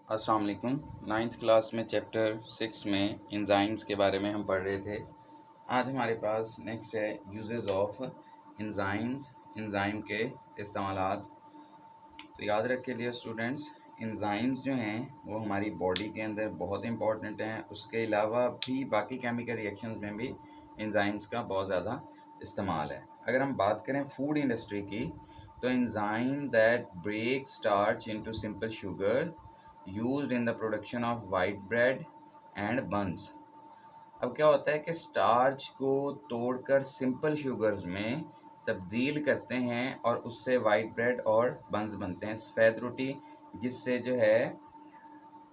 अस्सलाम वालेकुम। 9th class में चैप्टर 6 में एंजाइम्स के बारे में हम पढ़ रहे थे। आज हमारे पास नेक्स्ट है यूजेस ऑफ एंजाइम्स, एंजाइम के इस्तेमालात। तो याद रख के लिए स्टूडेंट्स, एंजाइम्स जो हैं वो हमारी बॉडी के अंदर बहुत इंपॉर्टेंट हैं। उसके अलावा भी बाकी केमिकल रिएक्शंस में भी एंजाइम्स का बहुत ज़्यादा इस्तेमाल है। अगर हम बात करें फूड इंडस्ट्री की, तो enzyme that break starch into simple sugar used in the production of white bread and buns. अब क्या होता है कि स्टार्च को तोड़कर सिंपल शुगर्स में तब्दील करते हैं और उससे वाइट ब्रेड और बन्स बनते हैं, सफ़ेद रोटी, जिससे जो है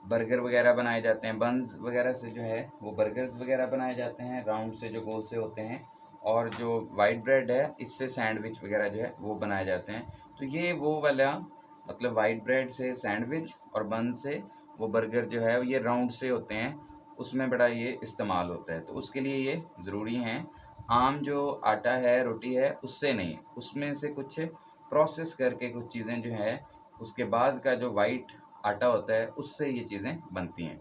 बर्गर वगैरह बनाए जाते हैं। बन्स वगैरह से जो है वो बर्गर्स वगैरह बनाए जाते हैं, राउंड से जो गोल से होते हैं। और जो वाइट ब्रेड है इससे सैंडविच वगैरह जो है वो बनाए जाते हैं। तो ये वो वाला मतलब वाइट ब्रेड से सैंडविच और बन से वो बर्गर जो है ये राउंड से होते हैं, उसमें बड़ा ये इस्तेमाल होता है। तो उसके लिए ये ज़रूरी हैं। आम जो आटा है, रोटी है, उससे नहीं, उसमें से कुछ प्रोसेस करके कुछ चीज़ें जो है उसके बाद का जो वाइट आटा होता है उससे ये चीज़ें बनती हैं।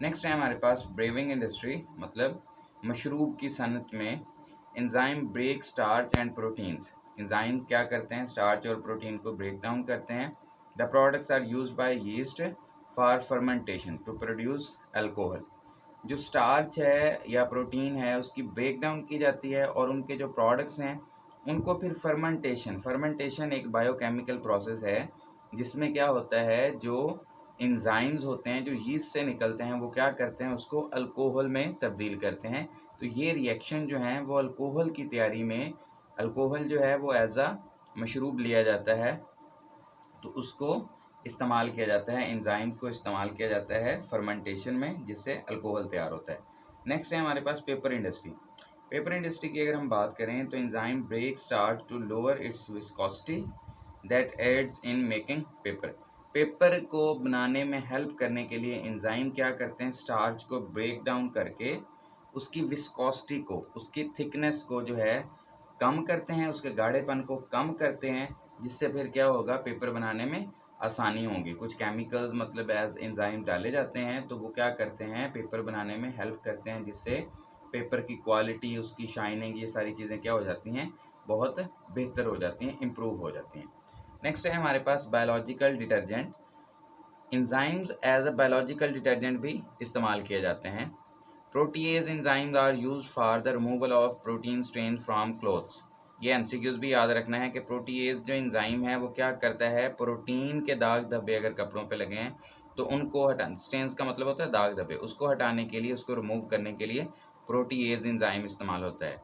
नेक्स्ट है हमारे पास ब्रेविंग इंडस्ट्री, मतलब मशरूब की सनत में enzyme break starch and proteins. Enzyme क्या करते हैं, स्टार्च और प्रोटीन को ब्रेक डाउन करते हैं। The products are used by yeast for fermentation to produce alcohol. जो स्टार्च है या प्रोटीन है उसकी ब्रेक डाउन की जाती है और उनके जो प्रोडक्ट्स हैं उनको फिर फर्मेंटेशन एक बायोकेमिकल प्रोसेस है जिसमें क्या होता है, जो एंजाइम्स होते हैं जो यीस्ट से निकलते हैं वो क्या करते हैं, उसको अल्कोहल में तब्दील करते हैं। तो ये रिएक्शन जो है वो अल्कोहल की तैयारी में, अल्कोहल जो है वो एज अ मशरूब लिया जाता है, तो उसको इस्तेमाल किया जाता है, एंजाइम को इस्तेमाल किया जाता है फर्मेंटेशन में, जिससे अल्कोहल तैयार होता है। नेक्स्ट है हमारे पास पेपर इंडस्ट्री। पेपर इंडस्ट्री की अगर हम बात करें तो enzyme break starch to lower its viscosity that aids in making paper. Paper को बनाने में हेल्प करने के लिए एंजाइम क्या करते हैं, स्टार्च को ब्रेक डाउन करके उसकी विस्कोसिटी को, उसकी थिकनेस को जो है कम करते हैं, उसके गाढ़ेपन को कम करते हैं, जिससे फिर क्या होगा, पेपर बनाने में आसानी होगी। कुछ केमिकल्स मतलब एज एंजाइम डाले जाते हैं तो वो क्या करते हैं, पेपर बनाने में हेल्प करते हैं, जिससे पेपर की क्वालिटी, उसकी शाइनिंग, ये सारी चीज़ें क्या हो जाती हैं, बहुत बेहतर हो जाती हैं, इम्प्रूव हो जाती हैं। नेक्स्ट है हमारे पास biological detergent. Enzymes as a biological detergent भी इस्तेमाल किए जाते हैं। Protease enzymes are used for the removal of protein stain from clothes. ये एमसीक्यूज भी याद रखना है कि प्रोटीएज जो एंजाइम है वो क्या करता है, प्रोटीन के दाग धब्बे अगर कपड़ों पे लगे हैं तो उनको हटा, स्टेन्स का मतलब होता है दाग धब्बे, उसको हटाने के लिए, उसको रिमूव करने के लिए प्रोटीएज एंजाइम इस्तेमाल होता है।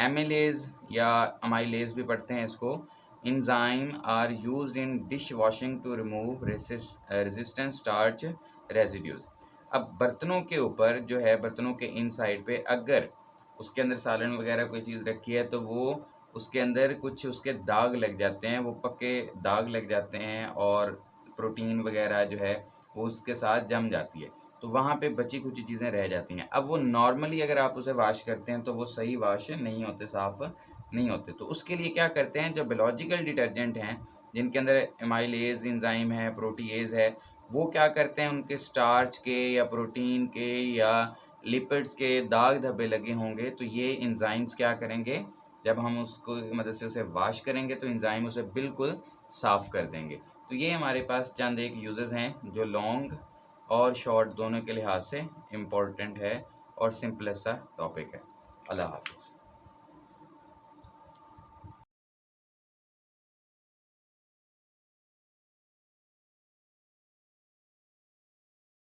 एमिलेज या अमाइलेज भी पढ़ते हैं इसको। Enzyme are used in dish washing to remove resistant starch residues. अब बर्तनों के ऊपर जो है, बर्तनों के इन साइड पे अगर उसके अंदर सालन वगैरह कोई चीज़ रखी है तो वो उसके अंदर कुछ उसके दाग लग जाते हैं, वो पक्के दाग लग जाते हैं और प्रोटीन वगैरह जो है वो उसके साथ जम जाती है, तो वहाँ पे बची कुछ चीज़ें रह जाती हैं। अब वो नॉर्मली अगर आप उसे वॉश करते हैं तो वो सही वॉश नहीं होते, साफ़ नहीं होते। तो उसके लिए क्या करते हैं, जो बायोलॉजिकल डिटर्जेंट हैं जिनके अंदर एमाइलेज एंजाइम है, प्रोटीएज है, वो क्या करते हैं, उनके स्टार्च के या प्रोटीन के या लिपिड्स के दाग धब्बे लगे होंगे तो ये एंजाइम्स क्या करेंगे, जब हम उसको मदद से उसे वॉश करेंगे तो एंजाइम उसे बिल्कुल साफ़ कर देंगे। तो ये हमारे पास चंद एक यूजेस हैं जो लॉन्ग और शॉर्ट दोनों के लिहाज से इम्पोर्टेंट है और सिंपलेस्ट सा टॉपिक है। अल्लाह हाफ़िज़।